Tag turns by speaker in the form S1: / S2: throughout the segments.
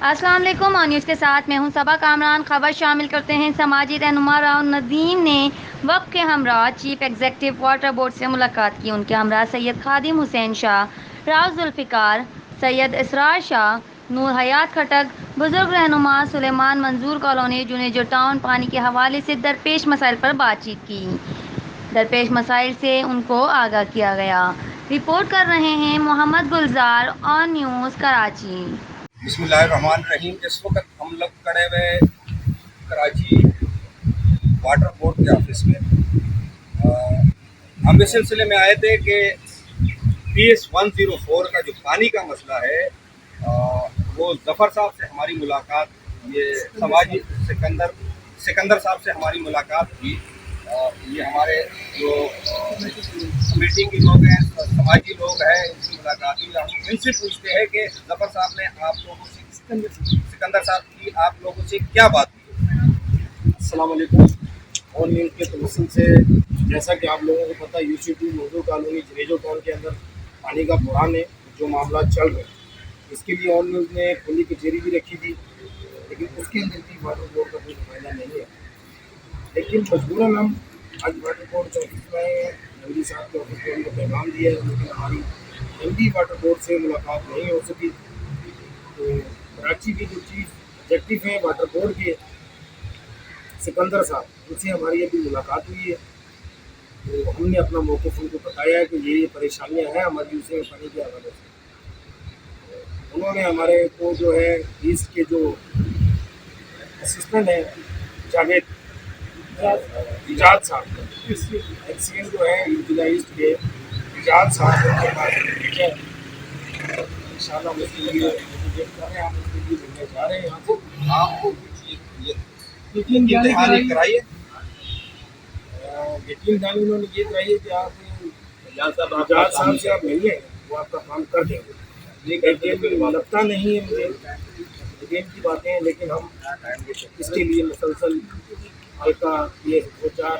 S1: السلام علیکم، اور نیوز کے ساتھ میں ہوں صبا کامران۔ خبر شامل کرتے ہیں۔ سماجی رہنما راؤ ندیم نے وقت کے ہمراہ چیف ایگزیکٹو واٹر بورڈ سے ملاقات کی۔ ان کے ہمراہ سید خادم حسین شاہ، راؤ ذوالفقار، سید اسرار شاہ، نور حیات کھٹک، بزرگ رہنما سلیمان منظور کالونی جنیجو ٹاؤن پانی کے حوالے سے درپیش مسائل پر بات چیت کی۔ درپیش مسائل سے ان کو آگاہ کیا گیا۔ رپورٹ کر رہے ہیں محمد گلزار، آن نیوز کراچی۔
S2: بسم اللہ الرحمن الرحیم۔ اس وقت ہم لوگ کھڑے ہوئے کراچی واٹر بورڈ کے آفس میں۔ ہم اس سلسلے میں آئے تھے کہ PS 104 کا جو پانی کا مسئلہ ہے، وہ ظفر صاحب سے ہماری ملاقات، یہ سماجی سکندر صاحب سے ہماری ملاقات ہوئی۔ یہ ہمارے جو کمیٹی کے لوگ ہیں، سماجی لوگ ہیں، ان کی ملاقات ہوئی۔ ہم ان سے پوچھتے ہیں کہ ظفر صاحب نے آپ لوگوں سے، سکندر صاحب کی آپ لوگوں سے کیا بات کی؟
S3: السلام علیکم۔ اور نیوز کے توسل سے جیسا کہ آپ لوگوں کو پتہ، UCT موضوع کالونی جنیجو ٹاؤن کے اندر پانی کا بحران ہے، جو معاملات چل رہے ہیں، اس کے لیے آن نیوز نے کھلی کچہری بھی رکھی تھی، لیکن اس کے اندر بھی واٹر بورڈ کا کوئی نمائندہ نہیں ہے۔ لیکن مجبوراً ہم آج واٹر بورڈ کے آفس میں آئے ہیں۔ MD صاحب کے آفس میں ان کو پیغام دیا ہے، لیکن ہماری MD واٹر بورڈ سے ملاقات نہیں ہو سکی۔ تو کراچی کے جو چیف ایگزیکٹو ہیں واٹر بورڈ کے، سکندر صاحب، ان سے ہماری ابھی ملاقات ہوئی ہے۔ تو ہم نے اپنا موقف ان کو بتایا ہے کہ یہ پریشانیاں ہیں ہماری اسے پانی کے حوالے سے۔ انہوں نے ہمارے کو جو ہے اس کے جو اسسٹنٹ ہیں جاوید ایجاد صاحب، ایکسیڈنٹ جو ہے یوٹیلائزڈ کے ایجاد صاحب کے پاس بھیجا ہے۔ انشاءاللہ ہم اس کے لیے ہم اس کے لیے ملنے جا رہے ہیں یہاں سے۔
S2: آپ کو یقین دہانی کرائیے۔
S3: یقین دہانی انہوں نے یہ کرائی ہے کہ آپ ایجاد صاحب سے آپ ملیے، وہ آپ کا کام کر دیں گے۔ لیکن لگتا نہیں ہے مجھے، لیکن کی باتیں ہیں، لیکن ہم اس کے لیے مسلسل حلقہ یہ پرچار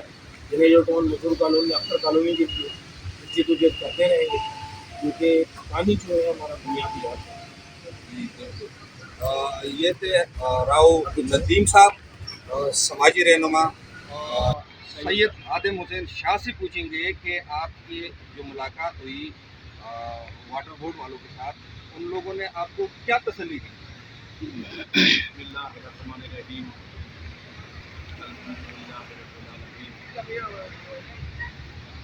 S3: جنیجو ٹاؤن مزدور کالونی اختر کالونی کے لیے جدوجہد کرتے رہیں گے، کیونکہ پانی جو ہے ہمارا بنیادی بات ہے۔
S2: یہ تھے راؤ ندیم صاحب، سماجی رہنما۔ سید خادم حسین شاہ سے پوچھیں گے کہ آپ کی جو ملاقات ہوئی واٹر بورڈ والوں کے ساتھ، ان لوگوں نے آپ کو کیا تسلی دی؟
S3: بسم اللہ الرحمن الرحیم۔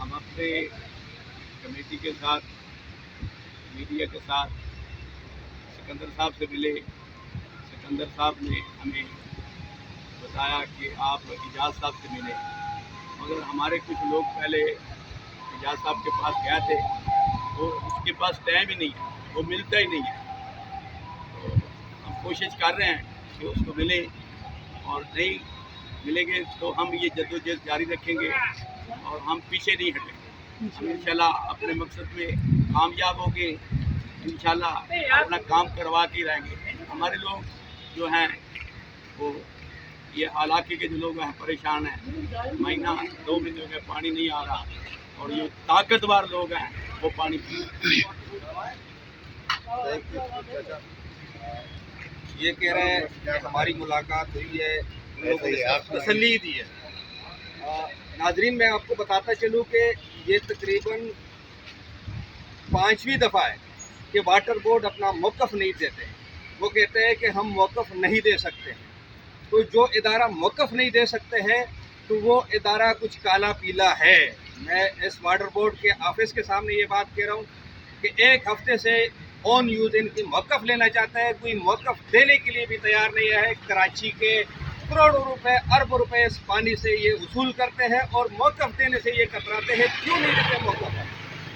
S3: ہم اپنے کمیٹی کے ساتھ، میڈیا کے ساتھ سکندر صاحب سے ملے۔ سکندر صاحب نے ہمیں بتایا کہ آپ ایجاز صاحب سے ملے، مگر ہمارے کچھ لوگ پہلے ایجاز صاحب کے پاس گئے تھے، وہ اس کے پاس ٹائم ہی نہیں ہے، وہ ملتا ہی نہیں ہے۔ تو ہم کوشش کر رہے ہیں کہ اس کو ملیں، اور نہیں ملیں گے تو ہم یہ جدوجہد جاری رکھیں گے اور ہم پیچھے نہیں ہٹیں گے۔ ہم انشاءاللہ اپنے مقصد میں کامیاب ہوں گے، انشاءاللہ اپنا کام کروا کے رہیں گے۔ ہمارے لوگ جو ہیں وہ یہ علاقے کے جو لوگ ہیں پریشان ہیں، مہینہ 2 مہینے ہو گئے پانی نہیں آ رہا، اور یہ طاقتور لوگ ہیں وہ پانی پی۔
S2: یہ کہہ رہے ہیں کہ ہماری ملاقات ہوئی ہے، لوگوں نے تسلی دی ہے۔ ناظرین، میں آپ کو بتاتا چلوں کہ یہ تقریباً 5ویں دفعہ ہے کہ واٹر بورڈ اپنا موقف نہیں دیتے۔ وہ کہتے ہیں کہ ہم موقف نہیں دے سکتے۔ تو جو ادارہ موقف نہیں دے سکتے ہیں تو وہ ادارہ کچھ کالا پیلا ہے۔ میں اس واٹر بورڈ کے آفس کے سامنے یہ بات کہہ رہا ہوں کہ 1 ہفتے سے آن نیوز ان کی موقف لینا چاہتا ہے، کوئی موقف دینے کے لیے بھی تیار نہیں ہے۔ کراچی کے کروڑوں روپے، اربوں روپے اس پانی سے یہ وصول کرتے ہیں اور موقف دینے سے یہ کتراتے ہیں۔ کیوں نہیں دیتے موقف؟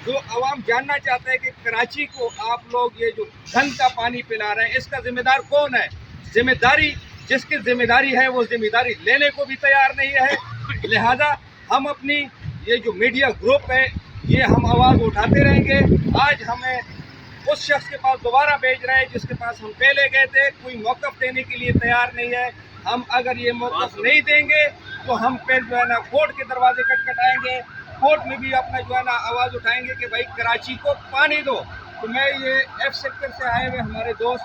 S2: جو عوام جاننا چاہتا ہے کہ کراچی کو آپ لوگ یہ جو گند کا پانی پلا رہے ہیں، اس کا ذمہ دار کون ہے؟ ذمہ داری جس کی ذمہ داری ہے وہ ذمہ داری لینے کو بھی تیار نہیں ہے۔ لہذا ہم اپنی یہ جو میڈیا گروپ ہے، یہ ہم آواز اٹھاتے رہیں گے۔ آج ہمیں اس شخص کے پاس دوبارہ بھیج رہے ہیں جس کے پاس ہم پہلے گئے تھے، کوئی موقف دینے کے لیے تیار نہیں ہے۔ ہم اگر یہ موقف نہیں دیں گے تو ہم پھر جو ہے نا کورٹ کے دروازے کھٹکھٹائیں گے، کورٹ میں بھی اپنا جو ہے نا آواز اٹھائیں گے کہ بھائی کراچی کو پانی دو۔ تو میں یہ ایف سیکٹر سے آئے ہوئے ہمارے دوست